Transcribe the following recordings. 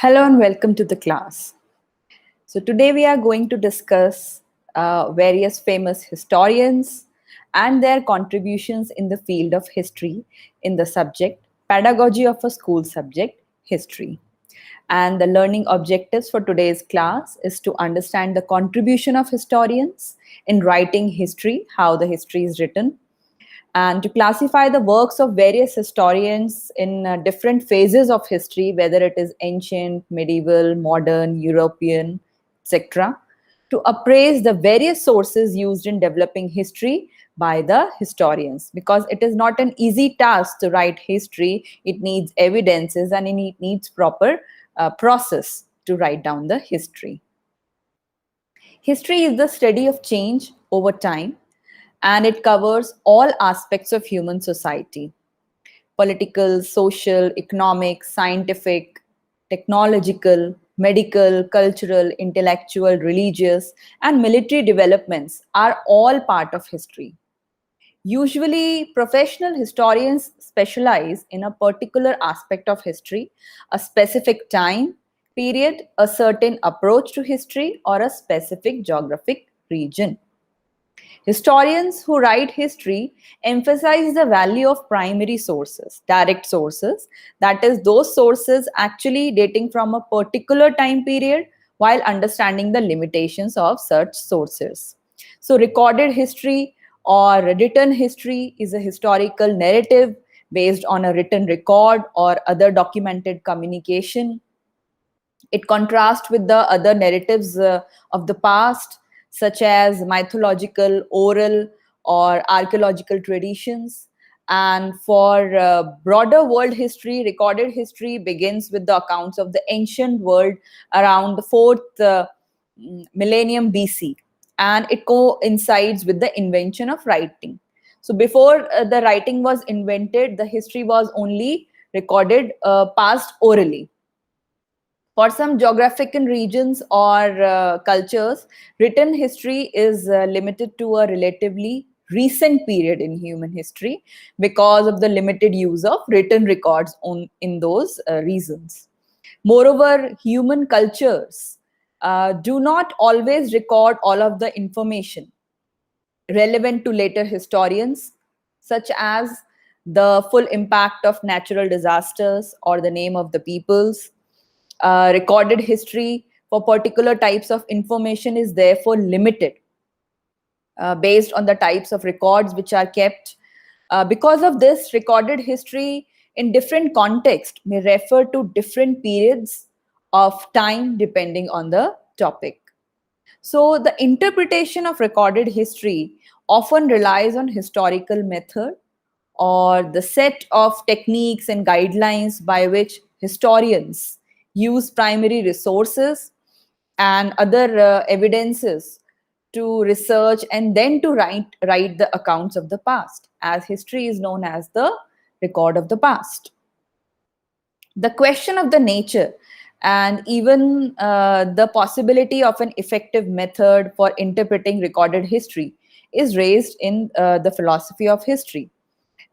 Hello and welcome to the class. So today we are going to discuss various famous historians and their contributions in the field of history in the subject pedagogy of a school subject history. And the learning objectives for today's class is to understand the contribution of historians in writing history, how the history is written, and to classify the works of various historians in different phases of history, whether it is ancient, medieval, modern, European, etc., to appraise the various sources used in developing history by the historians. Because it is not an easy task to write history, it needs evidences and it needs proper process to write down the history. History is the study of change over time, and it covers all aspects of human society: political, social, economic, scientific, technological, medical, cultural, intellectual, religious, and military developments are all part of history. Usually, professional historians specialize in a particular aspect of history, a specific time period, a certain approach to history, or a specific geographic region. Historians who write history emphasize the value of primary sources, direct sources, that is, those sources actually dating from a particular time period, while understanding the limitations of such sources. So, recorded history or written history is a historical narrative based on a written record or other documented communication. It contrasts with the other narratives of the past, such as mythological, oral, or archaeological traditions. And for broader world history, recorded history begins with the accounts of the ancient world around the fourth millennium BC, and it coincides with the invention of writing. So, before the writing was invented, the history was only recorded, passed orally. For some geographical regions or cultures, written history is limited to a relatively recent period in human history because of the limited use of written records in those regions. Moreover, human cultures do not always record all of the information relevant to later historians, such as the full impact of natural disasters or the name of the peoples. Recorded history for particular types of information is therefore limited based on the types of records which are kept. Because of this, recorded history in different contexts may refer to different periods of time depending on the topic. So, the interpretation of recorded history often relies on historical method or the set of techniques and guidelines by which historians use primary resources and other evidences to research and then to write the accounts of the past, as history is known as the record of the past. The question of the nature and even the possibility of an effective method for interpreting recorded history is raised in the philosophy of history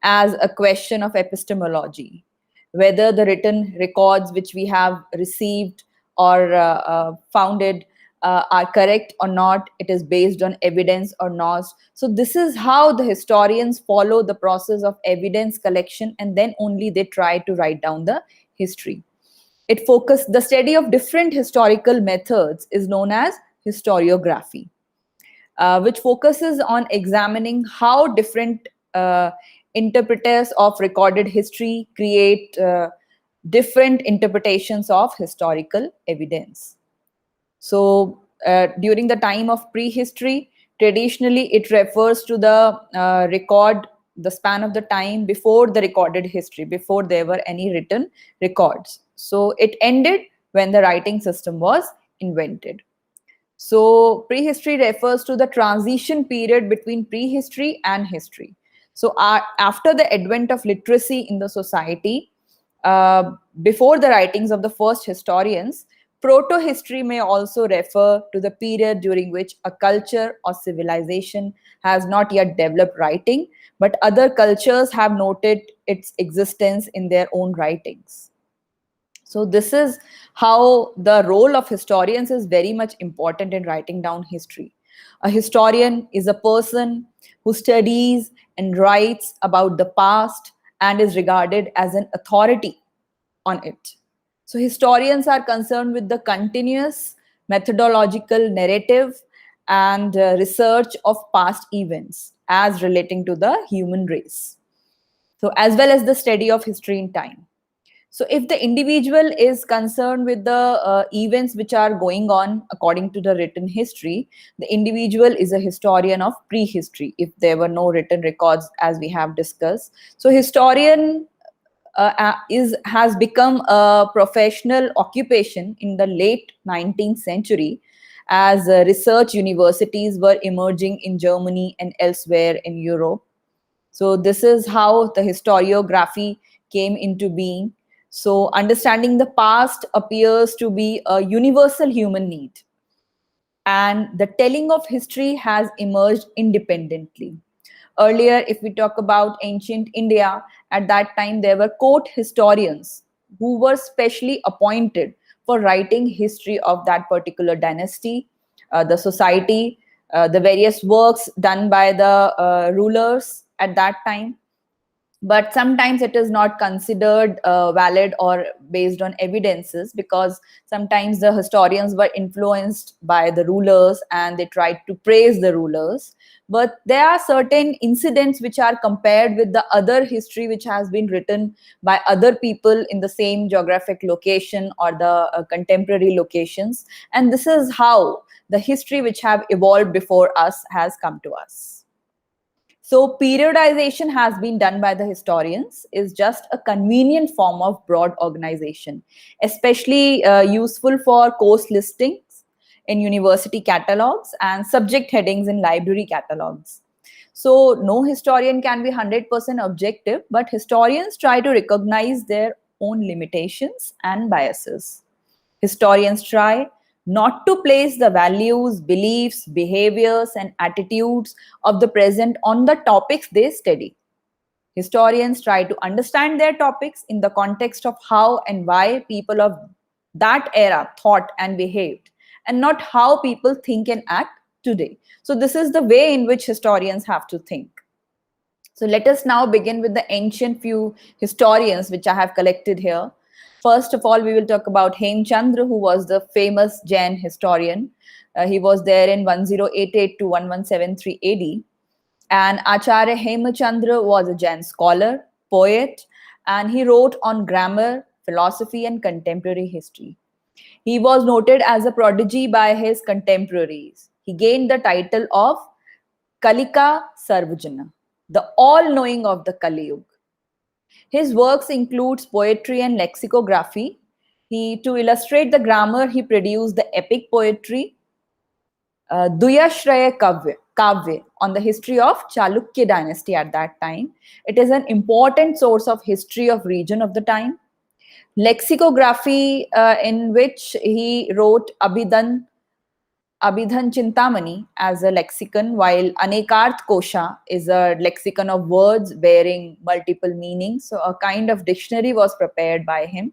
as a question of epistemology, whether the written records which we have received or founded are correct or not, it is based on evidence or not. So this is how the historians follow the process of evidence collection, and then only they try to write down the history. The study of different historical methods is known as historiography, which focuses on examining how different interpreters of recorded history create different interpretations of historical evidence. So, during the time of prehistory, traditionally it refers to the the span of the time before the recorded history, before there were any written records. So, it ended when the writing system was invented. So, prehistory refers to the transition period between prehistory and history. So, after the advent of literacy in the society, before the writings of the first historians, proto history may also refer to the period during which a culture or civilization has not yet developed writing, but other cultures have noted its existence in their own writings. So this is how the role of historians is very much important in writing down history. A historian is a person who studies and writes about the past and is regarded as an authority on it. So historians are concerned with the continuous methodological narrative and research of past events as relating to the human race. So as well as the study of history in time. So, if the individual is concerned with the events which are going on according to the written history, the individual is a historian of prehistory, if there were no written records, as we have discussed. So, historian is has become a professional occupation in the late 19th century as research universities were emerging in Germany and elsewhere in Europe. So this is how the historiography came into being. So understanding the past appears to be a universal human need, and the telling of history has emerged independently. Earlier, if we talk about ancient India, at that time there were court historians who were specially appointed for writing history of that particular dynasty, the society, the various works done by the rulers at that time. But sometimes it is not considered valid or based on evidences, because sometimes the historians were influenced by the rulers and they tried to praise the rulers. But there are certain incidents which are compared with the other history which has been written by other people in the same geographic location or the contemporary locations, and this is how the history which have evolved before us has come to us. So periodization has been done by the historians is just a convenient form of broad organization, especially useful for course listings in university catalogs and subject headings in library catalogs. So no historian can be 100% objective, but historians try to recognize their own limitations and biases. Historians try not to place the values, beliefs, behaviors, and attitudes of the present on the topics they study. Historians try to understand their topics in the context of how and why people of that era thought and behaved, and not how people think and act today. So, this is the way in which historians have to think. So let us now begin with the ancient few historians which I have collected here. First of all, we will talk about Hemchandra, who was the famous Jain historian. He was there in 1088 to 1173 AD. And Acharya Hemchandra was a Jain scholar, poet, and he wrote on grammar, philosophy, and contemporary history. He was noted as a prodigy by his contemporaries. He gained the title of Kalika Sarvajana, the all-knowing of the Kali Yuga. His works includes poetry and lexicography. To illustrate the grammar, he produced the epic poetry, Duyashraya Kavya on the history of Chalukya dynasty at that time. It is an important source of history of region of the time. Lexicography, in which he wrote Abhidhan Chintamani as a lexicon, while Anekarth Kosha is a lexicon of words bearing multiple meanings. So a kind of dictionary was prepared by him.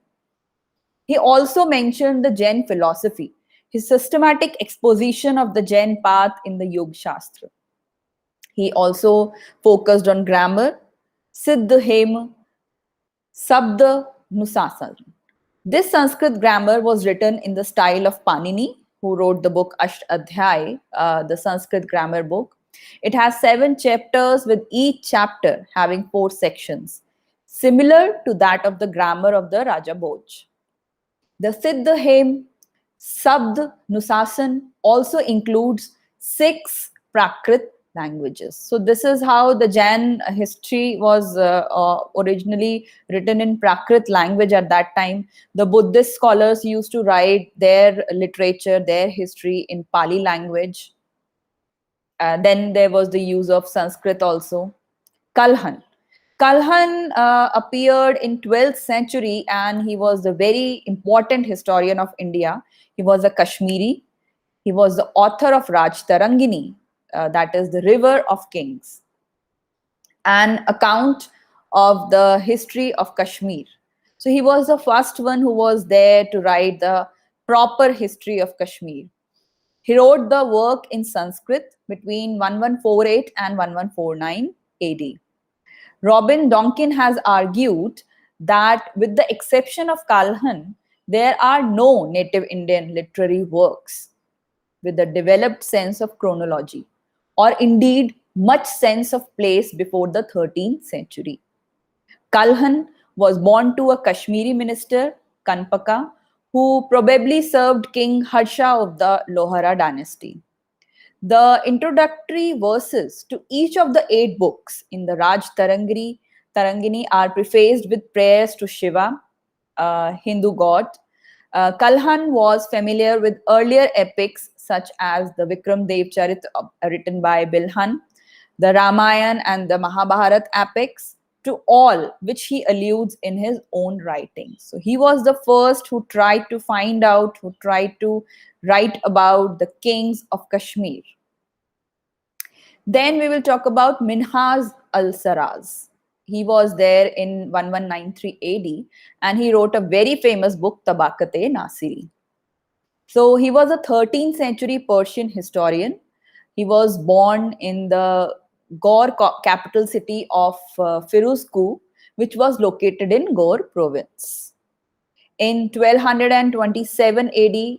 He also mentioned the Jain philosophy, his systematic exposition of the Jain path in the Yoga Shastra. He also focused on grammar, Siddha Hema, Sabda Nusasan. This Sanskrit grammar was written in the style of Panini, who wrote the book Ashtadhyay, the Sanskrit grammar book. It has 7 chapters, with each chapter having 4 sections, similar to that of the grammar of the Raja Bhoj. The Siddha Hem Sabd Nusasan also includes 6 Prakrit languages. So this is how the Jain history was originally written in Prakrit language at that time. The Buddhist scholars used to write their literature, their history in Pali language. Then there was the use of Sanskrit also. Kalhan. Kalhan appeared in 12th century, and he was a very important historian of India. He was a Kashmiri. He was the author of Raj Tarangini, that is the River of Kings, an account of the history of Kashmir. So he was the first one who was there to write the proper history of Kashmir. He wrote the work in Sanskrit between 1148 and 1149 AD. Robin Donkin has argued that, with the exception of Kalhan, there are no native Indian literary works with a developed sense of chronology, or indeed much sense of place before the 13th century. Kalhan was born to a Kashmiri minister, Kanpaka, who probably served King Harsha of the Lohara dynasty. The introductory verses to each of the 8 books in the Raj Tarangini are prefaced with prayers to Shiva, Hindu god. Kalhan was familiar with earlier epics such as the Vikram Dev Charit written by Bilhan, the Ramayana and the Mahabharata epics, to all which he alludes in his own writings. So he was the first who tried to find out, who tried to write about the kings of Kashmir. Then we will talk about Minhaj al-Saraz. He was there in 1193 AD and he wrote a very famous book, Tabaqat-e-Nasiri. So he was a 13th century Persian historian. He was born in the Gaur capital city of Firuzkoh, which was located in Gaur province. In 1227 AD,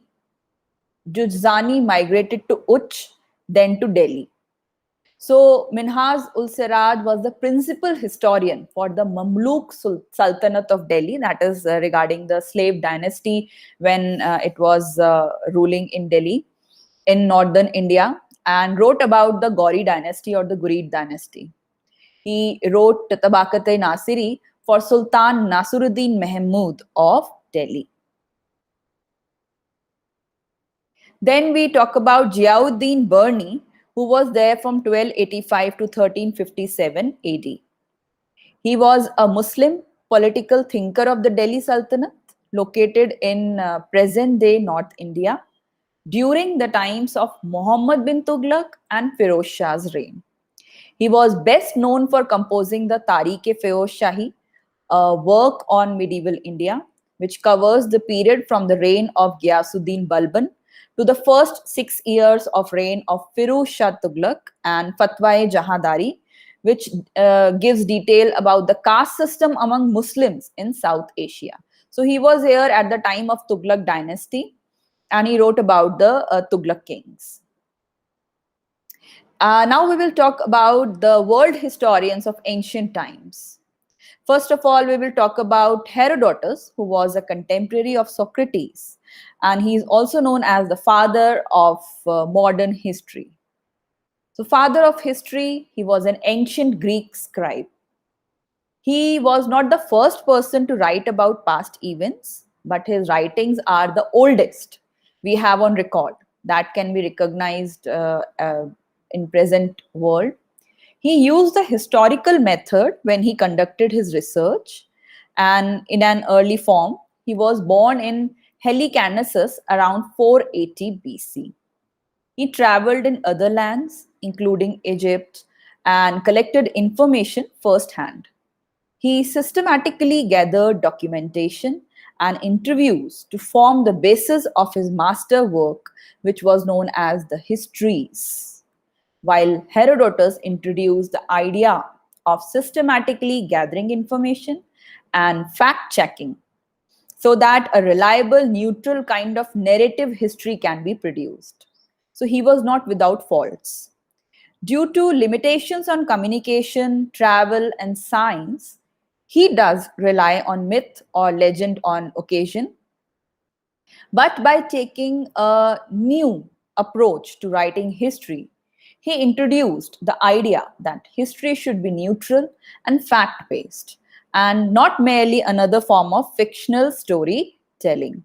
Juzjani migrated to Uch, then to Delhi. So Minhaj ul-Siraj was the principal historian for the Mamluk Sultanate of Delhi, that is regarding the slave dynasty when it was ruling in Delhi in northern India, and wrote about the Gauri dynasty or the Ghurid dynasty. He wrote Tabaqat-e-Nasiri for Sultan Nasiruddin Mahmud of Delhi. Then we talk about Ziauddin Burni, who was there from 1285 to 1357 AD. He was a Muslim political thinker of the Delhi Sultanate, located in present-day North India, during the times of Muhammad bin Tughlaq and Firoz Shah's reign. He was best known for composing the Tariq-e-Feroz Shahi, a work on medieval India, which covers the period from the reign of Ghiyasuddin Balban to the first 6 years of reign of Firuz Shah Tughlaq, and Fatwa-e-Jahandari, which gives detail about the caste system among Muslims in South Asia. So he was here at the time of Tughlaq dynasty, and he wrote about the Tughlaq kings. Now we will talk about the world historians of ancient times. First of all, we will talk about Herodotus, who was a contemporary of Socrates, and he is also known as the father of modern history. So, father of history, he was an ancient Greek scribe. He was not the first person to write about past events, but his writings are the oldest we have on record that can be recognized in present world. He used the historical method when he conducted his research, and in an early form, he was born in Helicarnassus around 480 BC. He traveled in other lands, including Egypt, and collected information firsthand. He systematically gathered documentation and interviews to form the basis of his master work, which was known as the Histories. While Herodotus introduced the idea of systematically gathering information and fact-checking so that a reliable, neutral kind of narrative history can be produced. So he was not without faults. Due to limitations on communication, travel, and science, he does rely on myth or legend on occasion. But by taking a new approach to writing history, he introduced the idea that history should be neutral and fact-based, and not merely another form of fictional storytelling.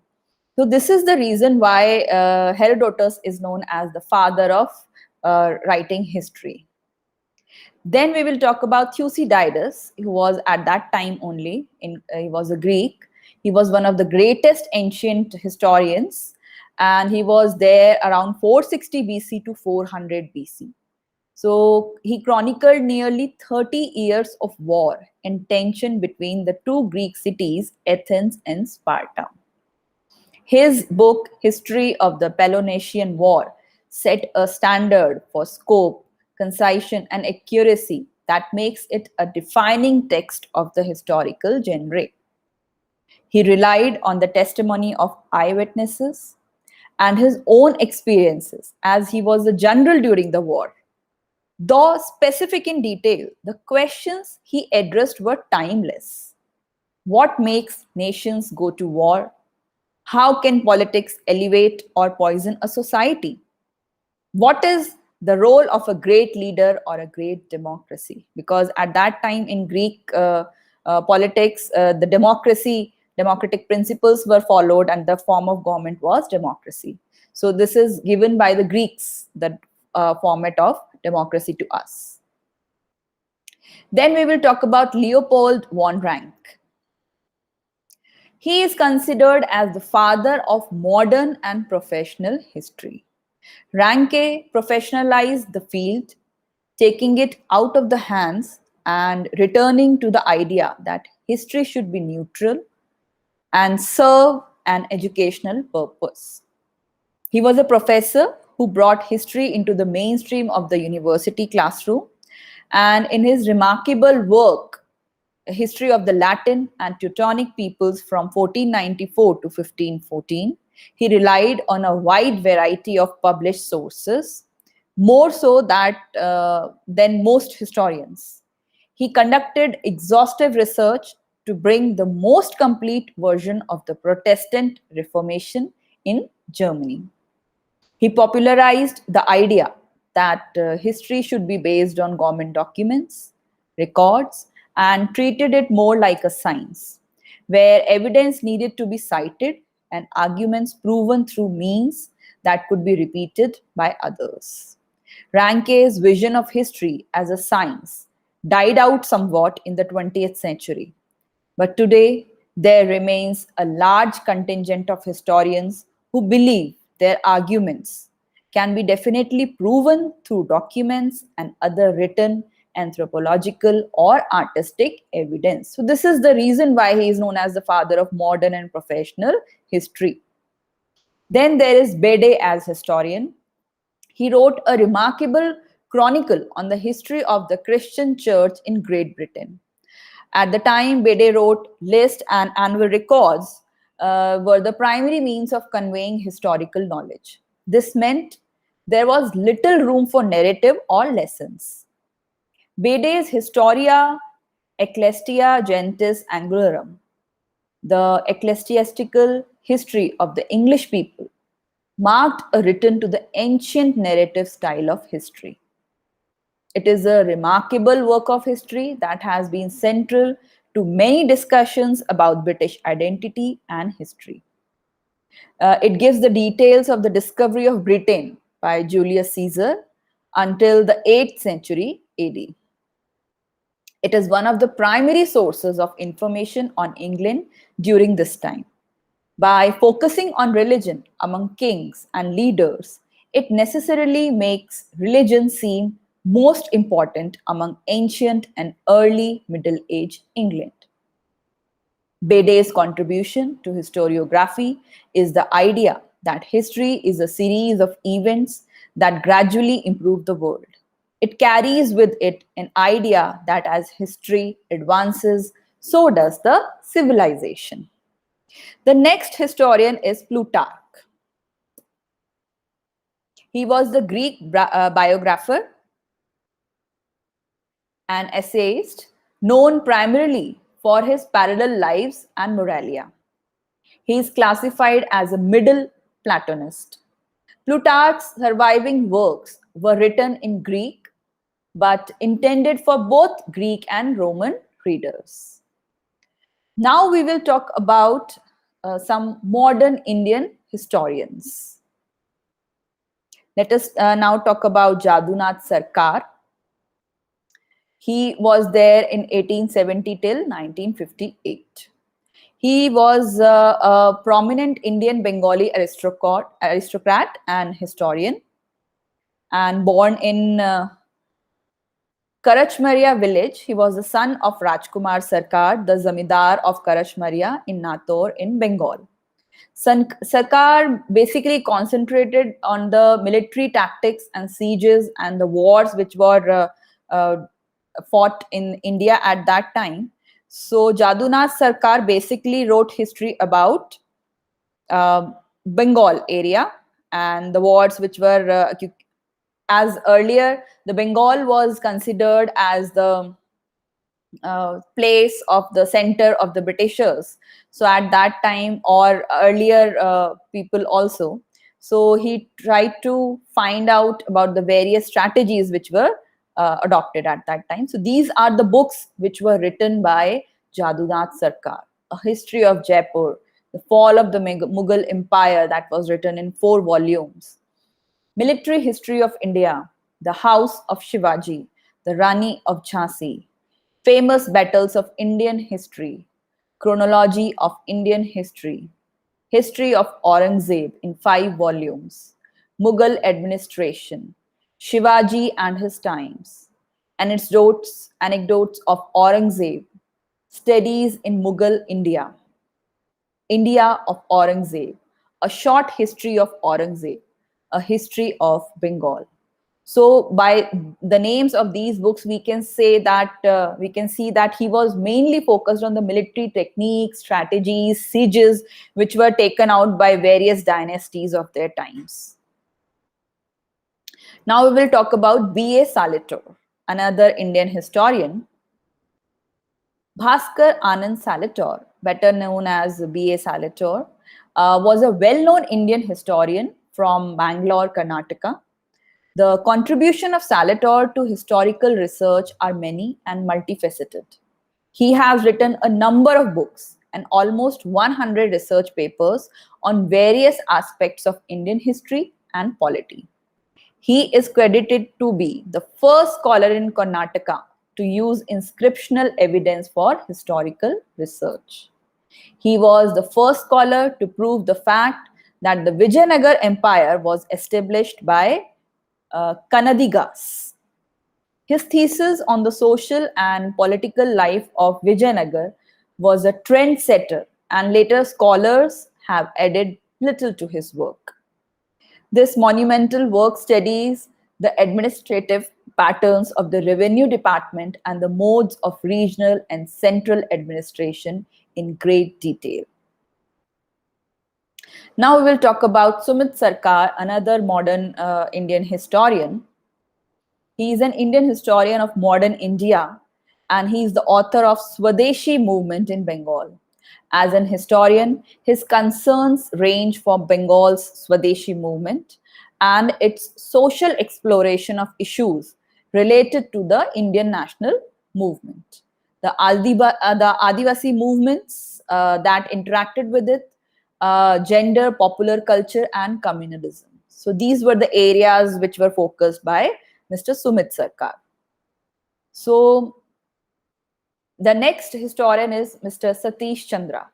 So this is the reason why Herodotus is known as the father of writing history. Then we will talk about Thucydides, who was at that time only, he was a Greek. He was one of the greatest ancient historians, and he was there around 460 BC to 400 BC. So he chronicled nearly 30 years of war and tension between the two Greek cities, Athens and Sparta. His book, History of the Peloponnesian War, set a standard for scope, concision, and accuracy that makes it a defining text of the historical genre. He relied on the testimony of eyewitnesses and his own experiences as he was a general during the war. Though specific in detail, the questions he addressed were timeless. What makes nations go to war? How can politics elevate or poison a society? What is the role of a great leader or a great democracy? Because at that time in Greek politics, the democratic principles were followed, and the form of government was democracy. So this is given by the Greeks, the format of democracy to us. Then we will talk about Leopold von Ranke. He is considered as the father of modern and professional history. Ranke professionalized the field, taking it out of the hands and returning to the idea that history should be neutral and serve an educational purpose. He was a professor who brought history into the mainstream of the university classroom, and in his remarkable work, A History of the Latin and Teutonic Peoples from 1494 to 1514, he relied on a wide variety of published sources, more so than most historians. He conducted exhaustive research to bring the most complete version of the Protestant Reformation in Germany. He popularized the idea that history should be based on government documents, records, and treated it more like a science, where evidence needed to be cited and arguments proven through means that could be repeated by others. Ranke's vision of history as a science died out somewhat in the 20th century, but today, there remains a large contingent of historians who believe their arguments can be definitely proven through documents and other written anthropological or artistic evidence. So, this is the reason why he is known as the father of modern and professional history. Then there is Bede as historian. He wrote a remarkable chronicle on the history of the Christian church in Great Britain. At the time, Bede wrote lists and annual records were the primary means of conveying historical knowledge. This meant there was little room for narrative or lessons. Bede's Historia Ecclesia Gentis Anglorum, the ecclesiastical history of the English people, marked a return to the ancient narrative style of history. It is a remarkable work of history that has been central to many discussions about British identity and history. It gives the details of the discovery of Britain by Julius Caesar until the 8th century AD. It is one of the primary sources of information on England during this time. By focusing on religion among kings and leaders, it necessarily makes religion seem most important among ancient and early Middle Age England. Bede's contribution to historiography is the idea that history is a series of events that gradually improve the world. It carries with it an idea that as history advances, so does the civilization. The next historian is Plutarch. He was the Greek biographer and essayist known primarily for his parallel lives and Moralia. He is classified as a middle Platonist. Plutarch's surviving works were written in Greek but intended for both Greek and Roman readers. Now we will talk about some modern Indian historians. Let us now talk about Jadunath Sarkar. He was there in 1870 till 1958. He was a prominent Indian Bengali aristocrat and historian, and born in Karachmaria village. He was the son of Rajkumar Sarkar, the Zamindar of Karachmaria in Nator in Bengal. Sarkar basically concentrated on the military tactics and sieges and the wars which were fought in India at that time. So Jadunath Sarkar basically wrote history about Bengal area and the wars which were as earlier the Bengal was considered as the place of the center of the Britishers. So at that time or earlier people also. So he tried to find out about the various strategies which were adopted at that time. So these are the books which were written by Jadunath Sarkar. A History of Jaipur, The Fall of the Mughal Empire, that was written in 4 volumes. Military History of India, The House of Shivaji, The Rani of Jhansi, Famous Battles of Indian History, Chronology of Indian History, History of Aurangzeb in 5 volumes, Mughal Administration, Shivaji and His Times, Anecdotes of Aurangzeb, Studies in Mughal India, India of Aurangzeb, A Short History of Aurangzeb, A History of Bengal. So by the names of these books, we can say that we can see that he was mainly focused on the military techniques, strategies, sieges, which were taken out by various dynasties of their times. Now we will talk about B.A. Salitor, another Indian historian. Bhaskar Anand Salitor, better known as B.A. Salitor, was a well-known Indian historian from Bangalore, Karnataka. The contribution of Salitor to historical research are many and multifaceted. He has written a number of books and almost 100 research papers on various aspects of Indian history and polity. He is credited to be the first scholar in Karnataka to use inscriptional evidence for historical research. He was the first scholar to prove the fact that the Vijayanagar Empire was established by Kannadigas. His thesis on the social and political life of Vijayanagar was a trendsetter, and later scholars have added little to his work. This monumental work studies the administrative patterns of the revenue department and the modes of regional and central administration in great detail. Now we will talk about Sumit Sarkar, another modern Indian historian. He is an Indian historian of modern India and he is the author of Swadeshi movement in Bengal. As an historian, his concerns range from Bengal's Swadeshi movement and its social exploration of issues related to the Indian national movement. The Adivasi movements that interacted with it, gender, popular culture, and communalism. So these were the areas which were focused by Mr. Sumit Sarkar. So the next historian is Mr. Satish Chandra.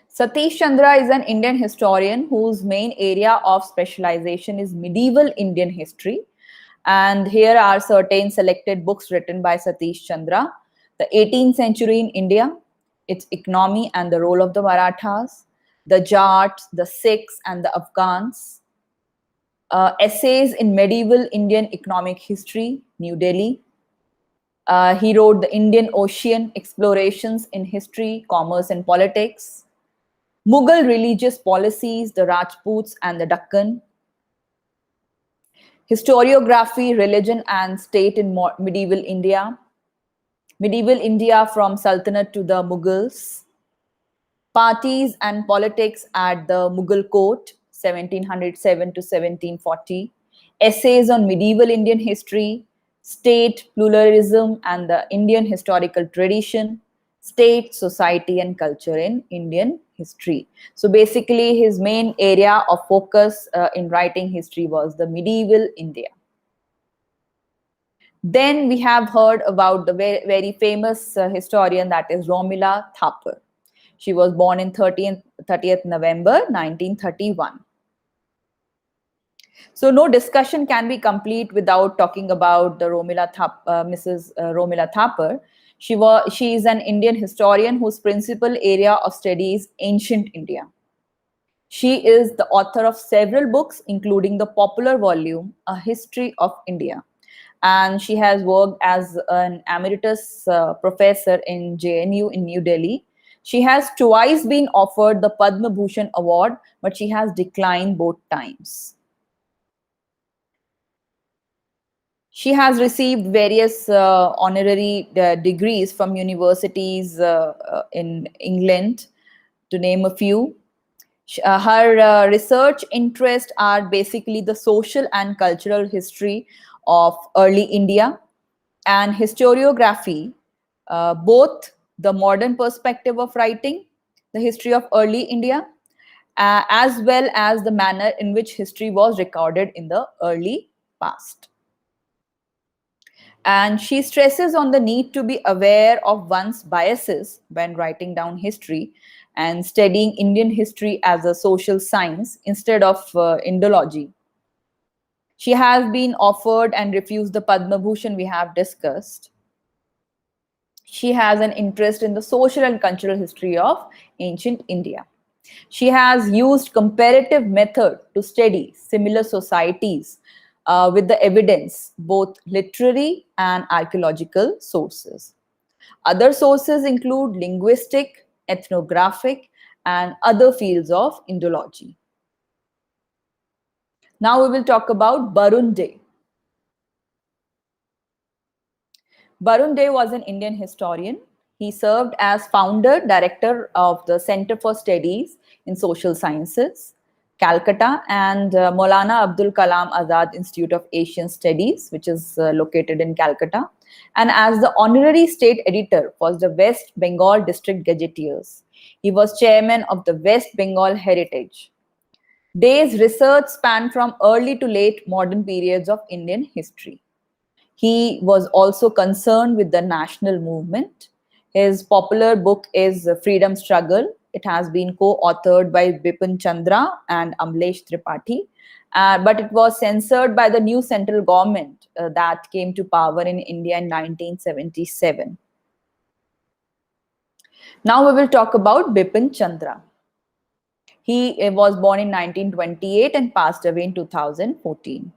Satish Chandra is an Indian historian whose main area of specialization is medieval Indian history. And here are certain selected books written by Satish Chandra. The 18th Century in India, Its Economy and the Role of the Marathas, the Jats, the Sikhs and the Afghans, Essays in Medieval Indian Economic History, New Delhi. He wrote The Indian Ocean, Explorations in History, Commerce and Politics, Mughal Religious Policies, the Rajputs and the Deccan, Historiography, Religion and State in Medieval India, Medieval India from Sultanate to the Mughals, Parties and Politics at the Mughal Court, 1707 to 1740, Essays on Medieval Indian History, State, Pluralism and the Indian Historical Tradition, State, Society and Culture in Indian History. So basically his main area of focus in writing history was the medieval India. Then we have heard about the very, very famous historian, that is Romila Thapar. She was born in 30th November 1931. So no discussion can be complete without talking about the Mrs. Romila Thapar. She is an Indian historian whose principal area of study is ancient India. She is the author of several books, including the popular volume A History of India. And she has worked as an emeritus professor in JNU in New Delhi. She has twice been offered the Padma Bhushan Award, but she has declined both times. She has received various honorary degrees from universities in England, to name a few. Her research interests are basically the social and cultural history of early India and historiography, both the modern perspective of writing, the history of early India, as well as the manner in which history was recorded in the early past. And she stresses on the need to be aware of one's biases when writing down history and studying Indian history as a social science instead of Indology. She has been offered and refused the Padma Bhushan we have discussed. She has an interest in the social and cultural history of ancient India. She has used comparative method to study similar societies with the evidence, both literary and archaeological sources. Other sources include linguistic, ethnographic, and other fields of Indology. Now we will talk about Barun Dey. Barun Dey was an Indian historian. He served as founder director of the Center for Studies in Social Sciences, Calcutta, and Maulana Abdul Kalam Azad Institute of Asian Studies, which is located in Calcutta, and as the honorary state editor for the West Bengal District Gazetteers. He was chairman of the West Bengal Heritage. Dey's research spanned from early to late modern periods of Indian history. He was also concerned with the national movement. His popular book is Freedom Struggle. It has been co-authored by Bipin Chandra and Amlesh Tripathi, but it was censored by the new central government that came to power in India in 1977. Now we will talk about Bipin Chandra. He was born in 1928 and passed away in 2014.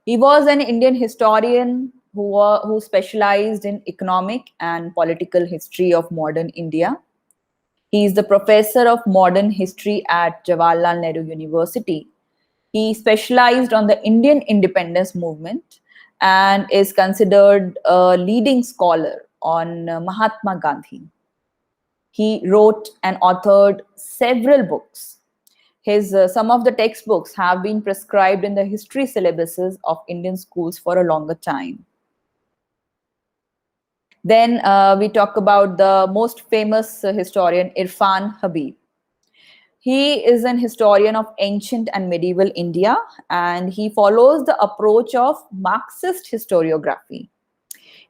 He was an Indian historian who specialized in economic and political history of modern India. He is the professor of modern history at Jawaharlal Nehru University. He specialized on the Indian independence movement and is considered a leading scholar on Mahatma Gandhi. He wrote and authored several books. Some of the textbooks have been prescribed in the history syllabuses of Indian schools for a longer time. Then we talk about the most famous historian, Irfan Habib. He is an historian of ancient and medieval India, and he follows the approach of Marxist historiography.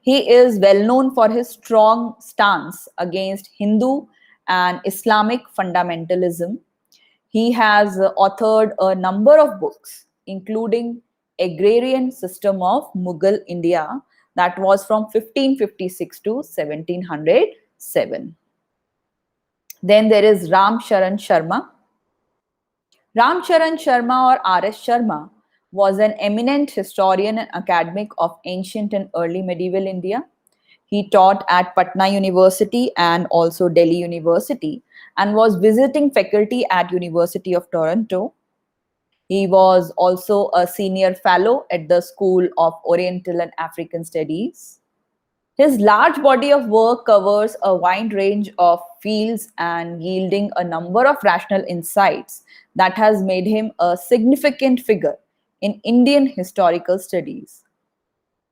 He is well known for his strong stance against Hindu and Islamic fundamentalism. He has authored a number of books, including Agrarian System of Mughal India, that was from 1556 to 1707. Then there is Ram Charan Sharma. Ram Charan Sharma or R.S. Sharma was an eminent historian and academic of ancient and early medieval India. He taught at Patna University and also Delhi University and was visiting faculty at University of Toronto. He was also a senior fellow at the School of Oriental and African Studies. His large body of work covers a wide range of fields and yielding a number of rational insights that has made him a significant figure in Indian historical studies.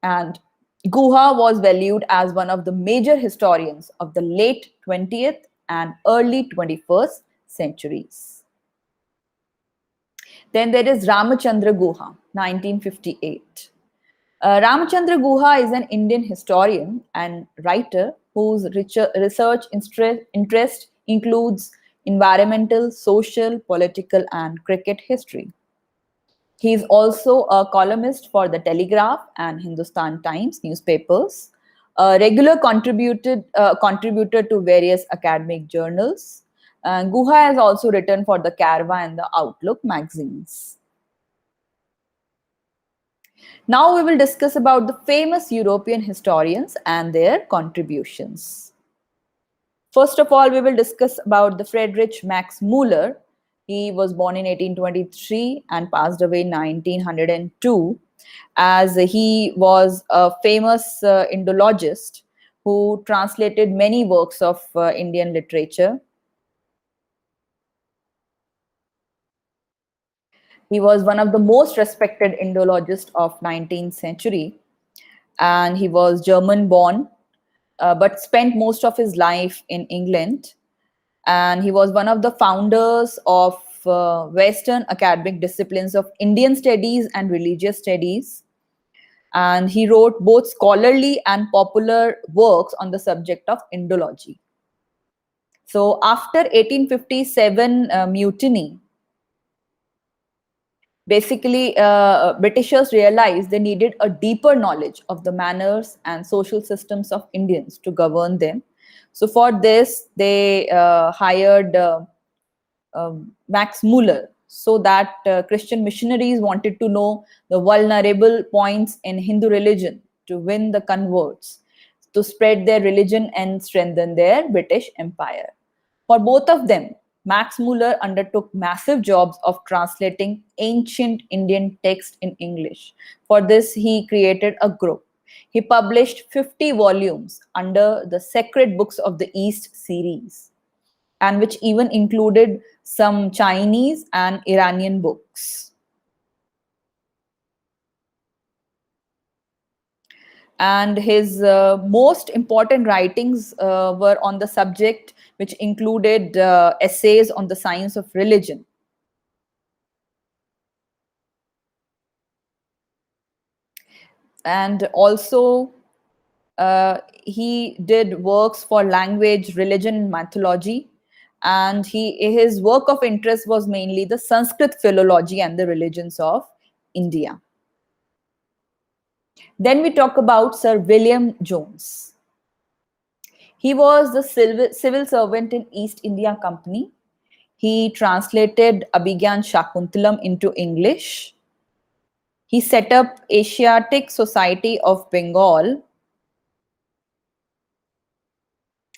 And Guha was valued as one of the major historians of the late 20th and early 21st centuries. Then there is Ramachandra Guha, 1958. Ramachandra Guha is an Indian historian and writer whose research interest includes environmental, social, political, and cricket history. He is also a columnist for the Telegraph and Hindustan Times newspapers, a regular contributor to various academic journals. Guha has also written for the Karwa and the Outlook magazines. Now we will discuss about the famous European historians and their contributions. First of all, we will discuss about the Friedrich Max Müller. He was born in 1823 and passed away in 1902, as he was a famous Indologist who translated many works of Indian literature. He was one of the most respected Indologists of 19th century, and he was German born, but spent most of his life in England. And he was one of the founders of Western academic disciplines of Indian studies and religious studies. And he wrote both scholarly and popular works on the subject of Indology. So after 1857 mutiny, basically Britishers realized they needed a deeper knowledge of the manners and social systems of Indians to govern them. So for this, they hired Max Muller, so that Christian missionaries wanted to know the vulnerable points in Hindu religion to win the converts, to spread their religion and strengthen their British Empire. For both of them, Max Muller undertook massive jobs of translating ancient Indian text in English. For this, he created a group. He published 50 volumes under the Sacred Books of the East series, and which even included some Chinese and Iranian books. And his most important writings were on the subject, which included essays on the science of religion. And also, he did works for language, religion, and mythology. And his work of interest was mainly the Sanskrit philology and the religions of India. Then we talk about Sir William Jones. He was the civil servant in East India Company. He translated Abhigyan Shakuntalam into English. He set up Asiatic Society of Bengal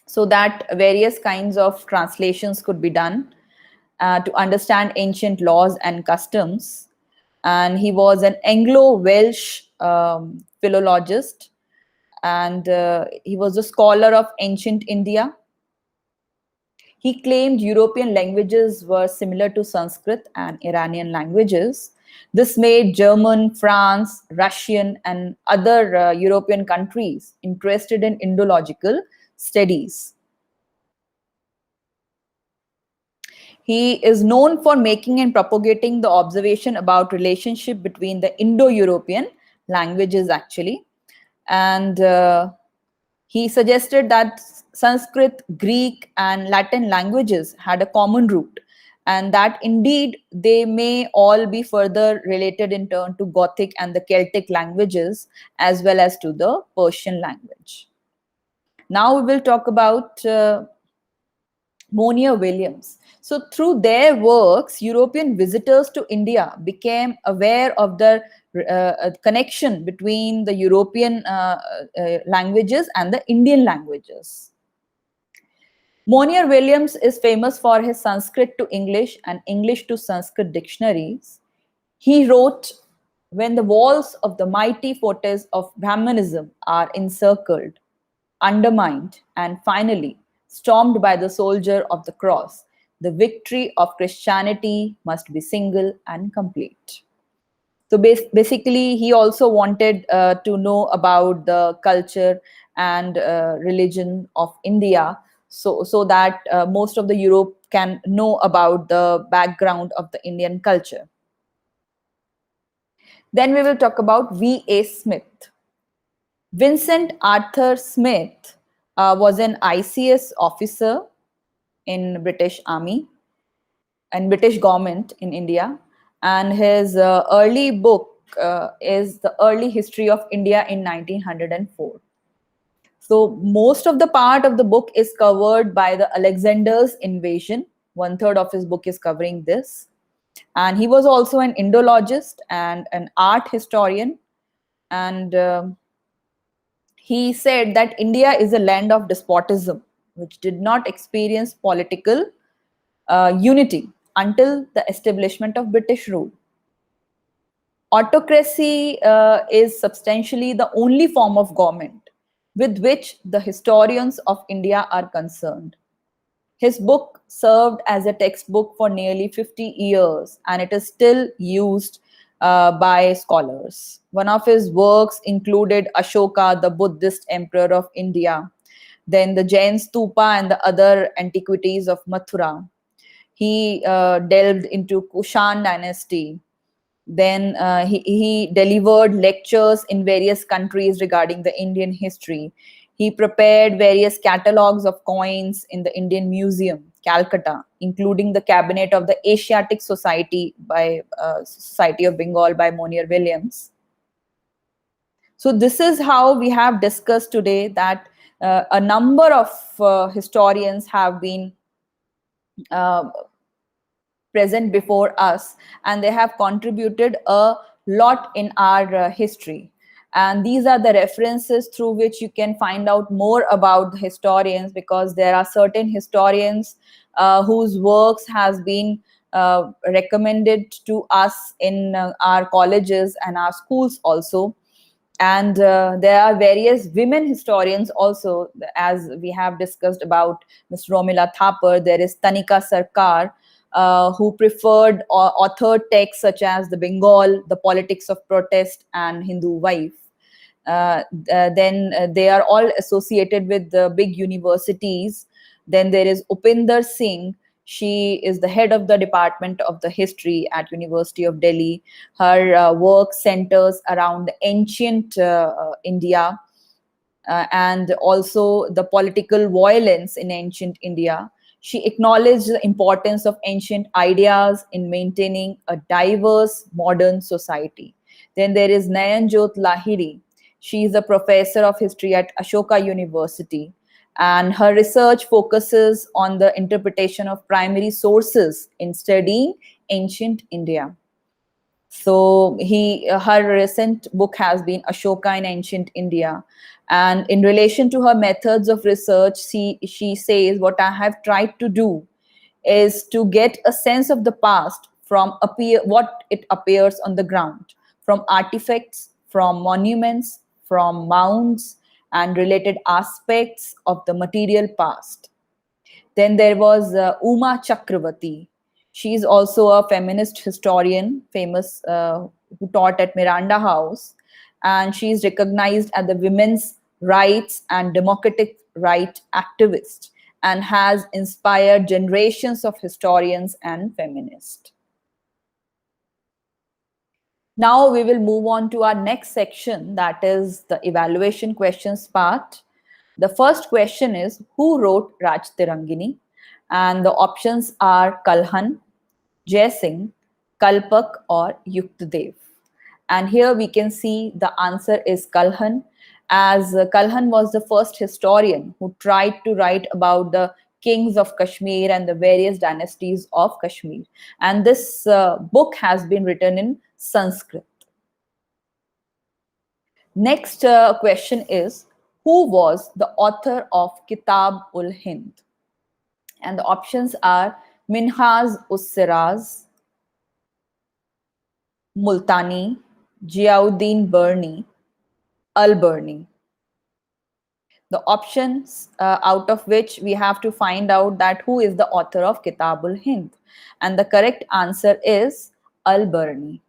so that various kinds of translations could be done to understand ancient laws and customs. And he was an Anglo-Welsh philologist, and he was a scholar of ancient India. He claimed European languages were similar to Sanskrit and Iranian languages. This made German, France, Russian, and other European countries interested in Indological studies. He is known for making and propagating the observation about relationship between the Indo-European languages, actually. And he suggested that Sanskrit, Greek, and Latin languages had a common root, and that indeed they may all be further related in turn to Gothic and the Celtic languages, as well as to the Persian language. Now we will talk about Monier Williams. So through their works, European visitors to India became aware of the connection between the European languages and the Indian languages. Monier Williams is famous for his Sanskrit to English and English to Sanskrit dictionaries. He wrote, "When the walls of the mighty fortress of Brahmanism are encircled, undermined, and finally stormed by the soldier of the cross, the victory of Christianity must be single and complete." So basically, he also wanted to know about the culture and religion of India, so that most of the Europe can know about the background of the Indian culture. Then we will talk about V.A. Smith. Vincent Arthur Smith was an ICS officer in British Army and British government in India. and his early book is The Early History of India in 1904. So most of the part of the book is covered by the Alexander's invasion. One third of his book is covering this. And he was also an Indologist and an art historian. And he said that India is a land of despotism, which did not experience political unity until the establishment of British rule. Autocracy is substantially the only form of government with which the historians of India are concerned. His book served as a textbook for nearly 50 years and it is still used by scholars. One of his works included Ashoka, the Buddhist emperor of India, then the Jain Stupa and the other antiquities of Mathura. He delved into Kushan dynasty. Then he delivered lectures in various countries regarding the Indian history. He prepared various catalogs of coins in the Indian Museum, Calcutta, including the Cabinet of the Asiatic Society by Society of Bengal by Monier Williams. So this is how we have discussed today that a number of historians have been uh, present before us and they have contributed a lot in our history, and these are the references through which you can find out more about the historians, because there are certain historians whose works has been recommended to us in our colleges and our schools also. And there are various women historians also, as we have discussed about Ms. Romila Thapar. There is Tanika Sarkar, who preferred authored texts such as The Bengal, The Politics of Protest, and Hindu Wife. Then they are all associated with the big universities. Then there is Upinder Singh. She is the head of the Department of the History at University of Delhi. Her work centers around ancient India and also the political violence in ancient India. She acknowledged the importance of ancient ideas in maintaining a diverse modern society. Then there is Nayanjot Lahiri. She is a professor of history at Ashoka University, and her research focuses on the interpretation of primary sources in studying ancient India. So her recent book has been Ashoka in Ancient India. And in relation to her methods of research, she says, what I have tried to do is to get a sense of the past from what it appears on the ground, from artifacts, from monuments, from mounds, and related aspects of the material past. Then there was Uma Chakravarti. She is also a feminist historian, famous, who taught at Miranda House, and she is recognized as the women's rights and democratic right activist, and has inspired generations of historians and feminists. Now we will move on to our next section, that is the evaluation questions part. The first question is, who wrote Raj Tirangini? And the options are Kalhan, Jai Singh, Kalpak, or Yuktdev. And here we can see the answer is Kalhan, as Kalhan was the first historian who tried to write about the kings of Kashmir and the various dynasties of Kashmir. And this book has been written in Sanskrit. Next question is, who was the author of Kitab ul Hind? And the options are Minhaj us Siraz, Multani, Ziauddin Burni, Al-Burni. The options out of which we have to find out that who is the author of Kitab ul Hind. And the correct answer is Al-Burni.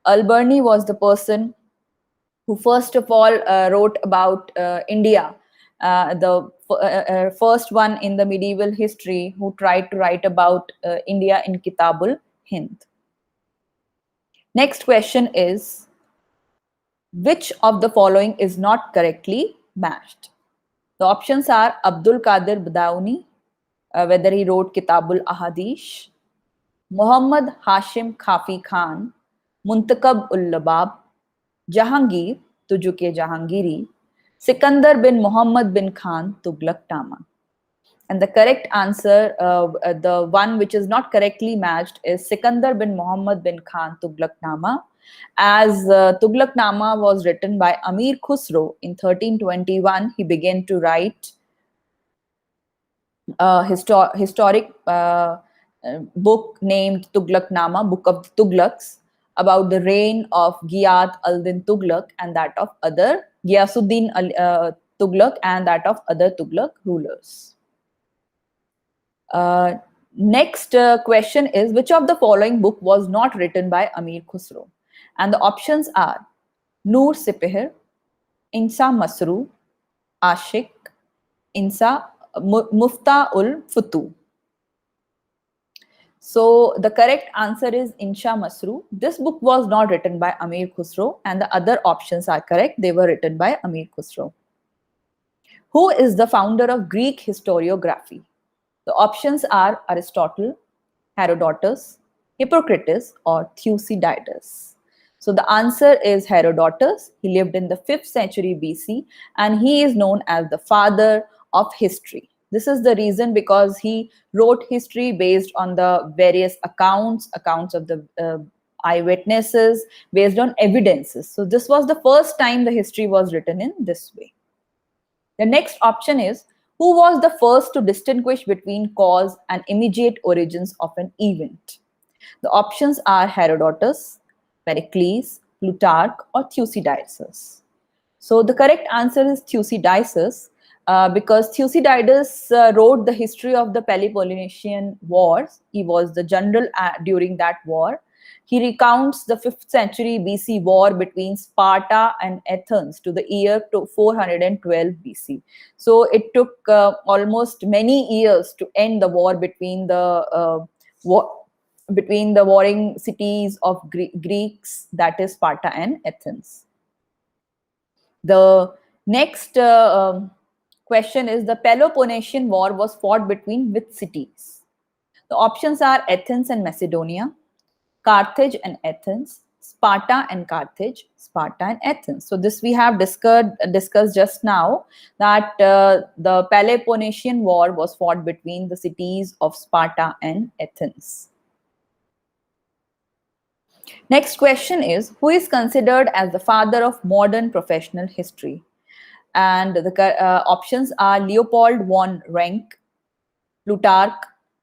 Al-Burni was the person who first of all wrote about India, the first one in the medieval history who tried to write about India in Kitab ul Hind. Next question is, which of the following is not correctly matched? The options are Abdul Qadir Badauni, whether he wrote Kitabul Ahadish, Muhammad Hashim Khafi Khan, Muntakab ul Labab, Jahangir, Tujuke Jahangiri, Sikandar bin Muhammad bin Khan, Tughlaq Nama. And the correct answer, the one which is not correctly matched, is Sikandar bin Muhammad bin Khan, Tughlaq Nama, as Tughlaq Nama was written by Amir Khusro in 1321. He began to write a historic book named Tughlaq Nama, Book of the Tughlaqs, about the reign of Giyat al-Din Tughlaq and that of other Ghiyasuddin Tughlaq and that of other Tughlaq rulers. Next question is, which of the following book was not written by Amir Khusro? And the options are Noor Sipaher, Insa Masru, Ashik, Insa Mufta ul Futu. So the correct answer is Insha Masru. This book was not written by Amir Khusro, and the other options are correct. They were written by Amir Khusro. Who is the founder of Greek historiography? The options are Aristotle, Herodotus, Hippocrates, or Thucydides. So the answer is Herodotus. He lived in the 5th century BC and he is known as the father of history. This is the reason because he wrote history based on the various accounts of the eyewitnesses, based on evidences. So this was the first time the history was written in this way. The next option is, who was the first to distinguish between cause and immediate origins of an event? The options are Herodotus, Pericles, Plutarch, or Thucydides. So the correct answer is Thucydides, because Thucydides wrote the history of the Peloponnesian Wars. He was the general during that war. He recounts the 5th century BC war between Sparta and Athens to the year 412 BC. So it took almost many years to end the war between the warring cities of Greeks, that is Sparta and Athens. The next question is, the Peloponnesian War was fought between which cities? The options are Athens and Macedonia, Carthage and Athens, Sparta and Carthage, Sparta and Athens. So this we have discussed just now, that the Peloponnesian War was fought between the cities of Sparta and Athens. Next question is, who is considered as the father of modern professional history? And the options are Leopold von Ranke, Plutarch,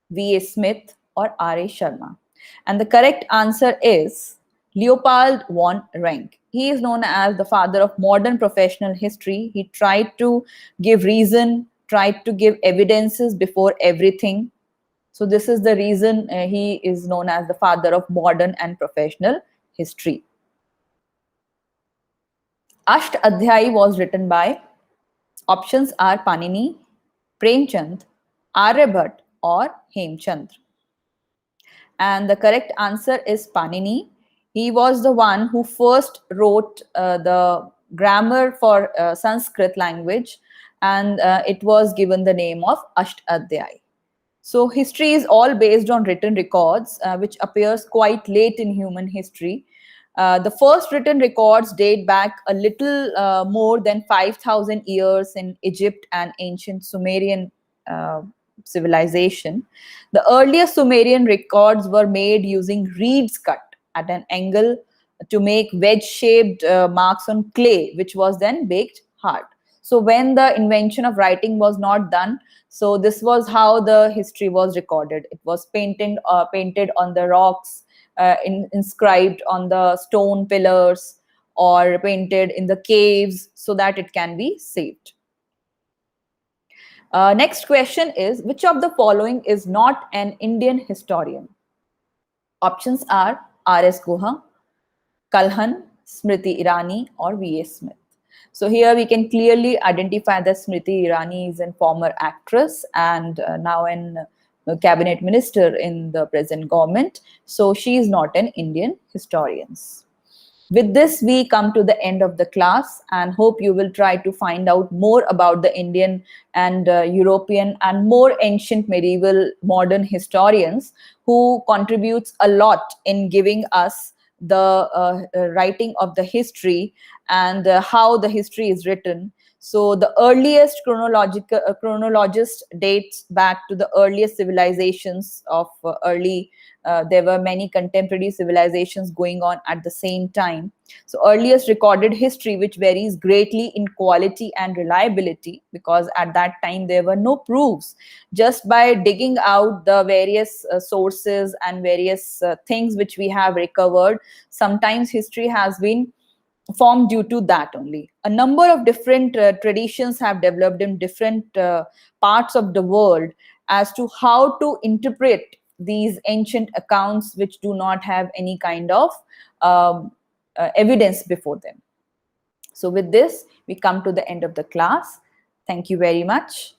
V.A. Smith, or R.A. Sharma. And the correct answer is Leopold von Ranke. He is known as the father of modern professional history. He tried to give reason, tried to give evidences before everything. So this is the reason he is known as the father of modern and professional history. Ashtadhyayi was written by, options are Panini, Premchand, Aryabhat, or Hemchandra. And the correct answer is Panini. He was the one who first wrote the grammar for Sanskrit language, and it was given the name of Ashtadhyayi. So history is all based on written records, which appears quite late in human history. The first written records date back a little more than 5,000 years in Egypt and ancient Sumerian civilization. The earliest Sumerian records were made using reeds cut at an angle to make wedge-shaped marks on clay, which was then baked hard. So when the invention of writing was not done, so this was how the history was recorded. It was painted on the rocks, inscribed on the stone pillars, or painted in the caves so that it can be saved. Next question is, which of the following is not an Indian historian? Options are R.S. Guha, Kalhan, Smriti Irani, or V.A. Smith. So here we can clearly identify that Smriti Irani is a former actress and now a cabinet minister in the present government. So she is not an Indian historian. With this, we come to the end of the class and hope you will try to find out more about the Indian and European and more ancient medieval modern historians who contributes a lot in giving us the writing of the history and how the history is written. So the earliest chronologist dates back to the earliest civilizations of early. There were many contemporary civilizations going on at the same time. So earliest recorded history, which varies greatly in quality and reliability, because at that time there were no proofs. Just by digging out the various sources and various things which we have recovered, sometimes history has been formed due to that only. A number of different traditions have developed in different parts of the world as to how to interpret these ancient accounts which do not have any kind of evidence before them. So with this, we come to the end of the class. Thank you very much.